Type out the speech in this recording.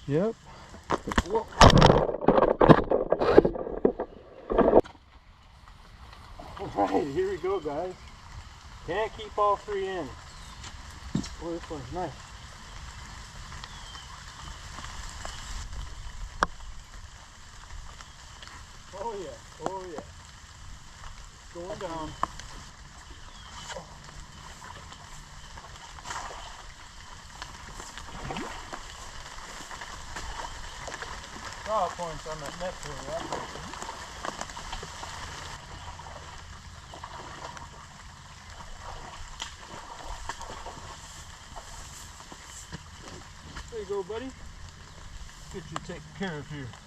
Yep. Whoa. Alright, here we go, guys. Can't keep all three in. Oh, this one's nice. Oh yeah, oh yeah. It's going down. Draw points on that net for you. There you go, buddy. Get you taken care of here.